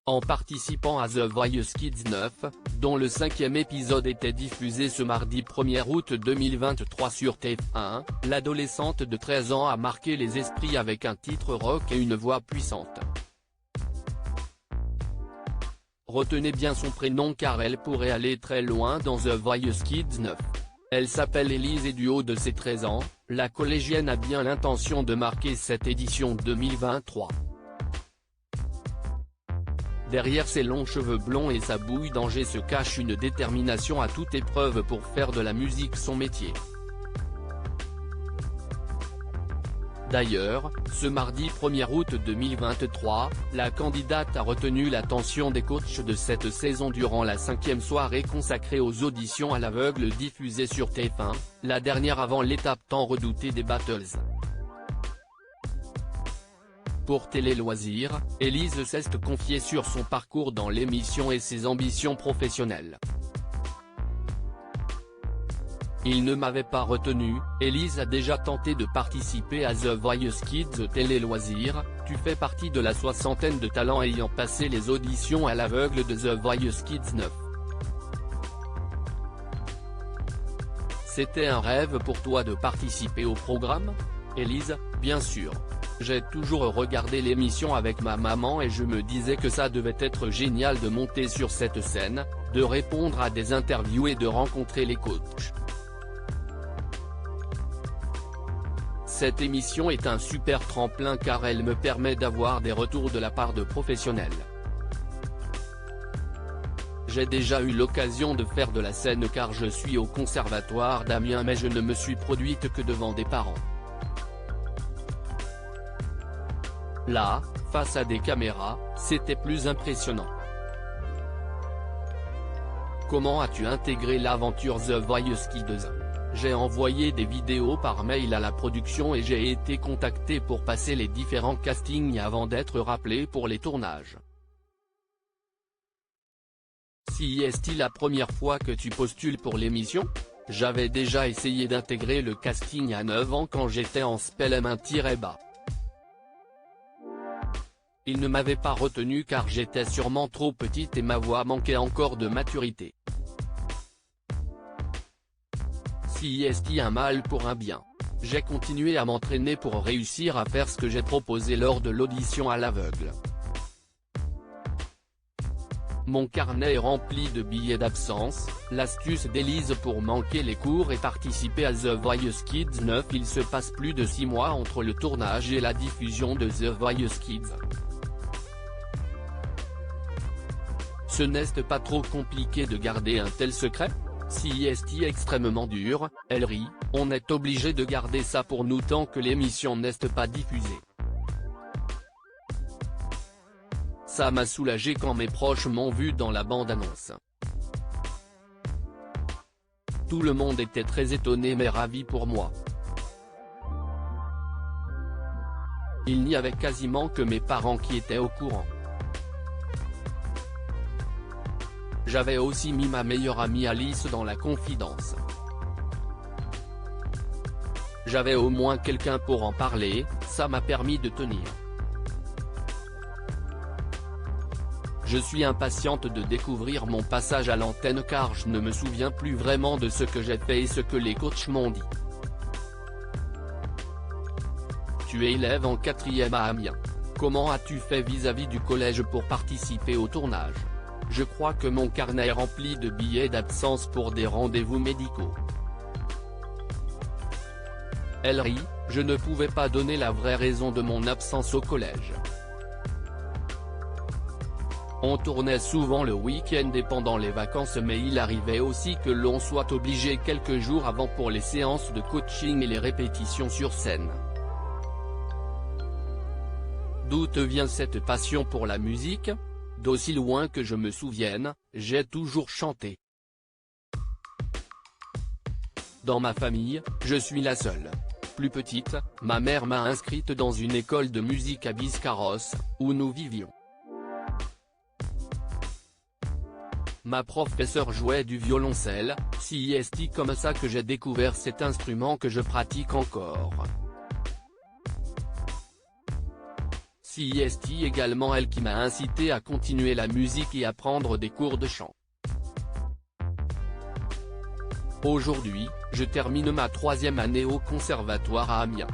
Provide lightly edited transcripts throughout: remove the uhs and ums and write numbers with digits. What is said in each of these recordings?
en participant à The Voice Kids 9, dont le 5e épisode était diffusé ce mardi 1er août 2023 sur TF1, l'adolescente de 13 ans a marqué les esprits avec un titre rock et une voix puissante. Retenez bien son prénom car elle pourrait aller très loin dans The Voice Kids 9. Elle s'appelle Elise et du haut de ses 13 ans, la collégienne a bien l'intention de marquer cette édition 2023. Derrière ses longs cheveux blonds et sa bouille d'Angers se cache une détermination à toute épreuve pour faire de la musique son métier. D'ailleurs, ce mardi 1er août 2023, la candidate a retenu l'attention des coachs de cette saison durant la 5e soirée consacrée aux auditions à l'aveugle diffusée sur TF1, la dernière avant l'étape tant redoutée des Battles. Pour Télé Loisirs, Elise s'est confiée sur son parcours dans l'émission et ses ambitions professionnelles. Il ne m'avait pas retenu, Elise a déjà tenté de participer à The Voice Kids Télé Loisirs, tu fais partie de la soixantaine de talents ayant passé les auditions à l'aveugle de The Voice Kids 9. C'était un rêve pour toi de participer au programme ? Elise, bien sûr. J'ai toujours regardé l'émission avec ma maman et je me disais que ça devait être génial de monter sur cette scène, de répondre à des interviews et de rencontrer les coachs. Cette émission est un super tremplin car elle me permet d'avoir des retours de la part de professionnels. J'ai déjà eu l'occasion de faire de la scène car je suis au conservatoire d'Amiens mais je ne me suis produite que devant des parents. Là, face à des caméras, c'était plus impressionnant. Comment as-tu intégré l'aventure The Voice Kids ? J'ai envoyé des vidéos par mail à la production et j'ai été contacté pour passer les différents castings avant d'être rappelé pour les tournages. Si est-il la première fois que tu postules pour l'émission ? J'avais déjà essayé d'intégrer le casting à 9 ans quand j'étais en spell-bas. Il ne m'avait pas retenu car j'étais sûrement trop petite et ma voix manquait encore de maturité. Si est un mal pour un bien. J'ai continué à m'entraîner pour réussir à faire ce que j'ai proposé lors de l'audition à l'aveugle. Mon carnet est rempli de billets d'absence, l'astuce d'Elise pour manquer les cours et participer à The Voice Kids 9. Il se passe plus de 6 mois entre le tournage et la diffusion de The Voice Kids. Ce n'est pas trop compliqué de garder un tel secret ? Si est extrêmement dur, elle rit, on est obligé de garder ça pour nous tant que l'émission n'est pas diffusée. Ça m'a soulagé quand mes proches m'ont vu dans la bande-annonce. Tout le monde était très étonné mais ravi pour moi. Il n'y avait quasiment que mes parents qui étaient au courant. J'avais aussi mis ma meilleure amie Alice dans la confidence. J'avais au moins quelqu'un pour en parler, ça m'a permis de tenir. Je suis impatiente de découvrir mon passage à l'antenne car je ne me souviens plus vraiment de ce que j'ai fait et ce que les coachs m'ont dit. Tu es élève en 4e à Amiens. Comment as-tu fait vis-à-vis du collège pour participer au tournage ? Je crois que mon carnet est rempli de billets d'absence pour des rendez-vous médicaux. Elle rit, je ne pouvais pas donner la vraie raison de mon absence au collège. On tournait souvent le week-end et pendant les vacances mais il arrivait aussi que l'on soit obligé quelques jours avant pour les séances de coaching et les répétitions sur scène. D'où te vient cette passion pour la musique ? D'aussi loin que je me souvienne, j'ai toujours chanté. Dans ma famille, je suis la seule. Plus petite, ma mère m'a inscrite dans une école de musique à Biscarrosse, où nous vivions. Ma professeure jouait du violoncelle, c'est comme ça que j'ai découvert cet instrument que je pratique encore. C'est également elle qui m'a incité à continuer la musique et à prendre des cours de chant. Aujourd'hui, je termine ma 3e année au conservatoire à Amiens.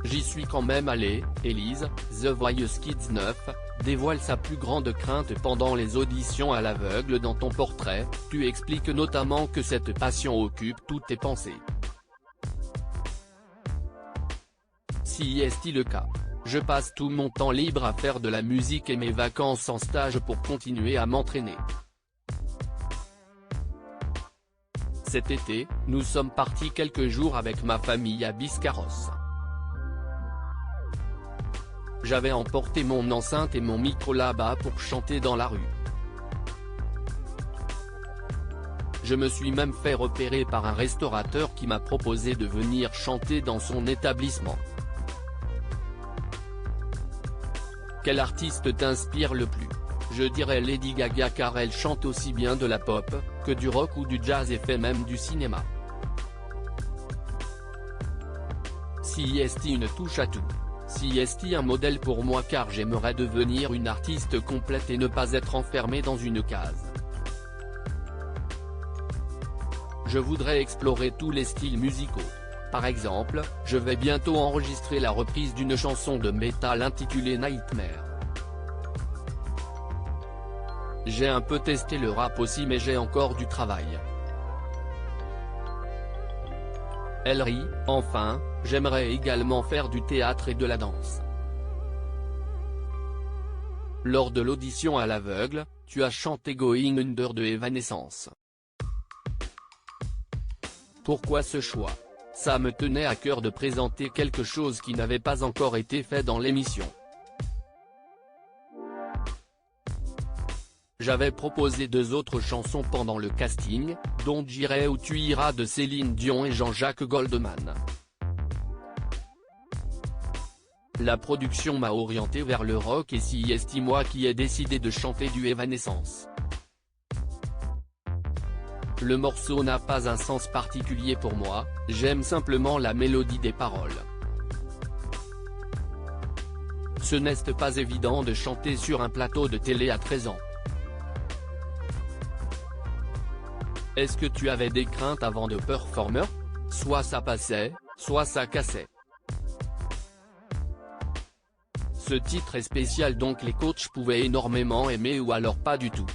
J'y suis quand même allé. Élise, The Voice Kids 9, dévoile sa plus grande crainte pendant les auditions à l'aveugle. Dans ton portrait, tu expliques notamment que cette passion occupe toutes tes pensées. Si est-il le cas? Je passe tout mon temps libre à faire de la musique et mes vacances en stage pour continuer à m'entraîner. Cet été, nous sommes partis quelques jours avec ma famille à Biscarrosse. J'avais emporté mon enceinte et mon micro là-bas pour chanter dans la rue. Je me suis même fait repérer par un restaurateur qui m'a proposé de venir chanter dans son établissement. Quel artiste t'inspire le plus? Je dirais Lady Gaga, car elle chante aussi bien de la pop, que du rock ou du jazz et fait même du cinéma. C'est une touche à tout. C'est un modèle pour moi, car j'aimerais devenir une artiste complète et ne pas être enfermée dans une case. Je voudrais explorer tous les styles musicaux. Par exemple, je vais bientôt enregistrer la reprise d'une chanson de métal intitulée Nightmare. J'ai un peu testé le rap aussi, mais j'ai encore du travail. Elle rit. Enfin, j'aimerais également faire du théâtre et de la danse. Lors de l'audition à l'aveugle, tu as chanté Going Under de Evanescence. Pourquoi ce choix? Ça me tenait à cœur de présenter quelque chose qui n'avait pas encore été fait dans l'émission. J'avais proposé 2 autres chansons pendant le casting, dont J'irai où tu iras de Céline Dion et Jean-Jacques Goldman. La production m'a orienté vers le rock et c'est moi qui ai décidé de chanter du Evanescence. Le morceau n'a pas un sens particulier pour moi, j'aime simplement la mélodie des paroles. Ce n'est pas évident de chanter sur un plateau de télé à 13 ans. Est-ce que tu avais des craintes avant de performer? Soit ça passait, soit ça cassait. Ce titre est spécial, donc les coachs pouvaient énormément aimer ou alors pas du tout.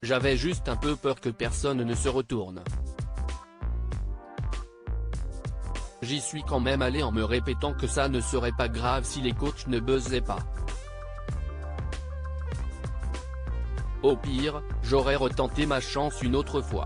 J'avais juste un peu peur que personne ne se retourne. J'y suis quand même allé en me répétant que ça ne serait pas grave si les coachs ne buzzaient pas. Au pire, j'aurais retenté ma chance une autre fois.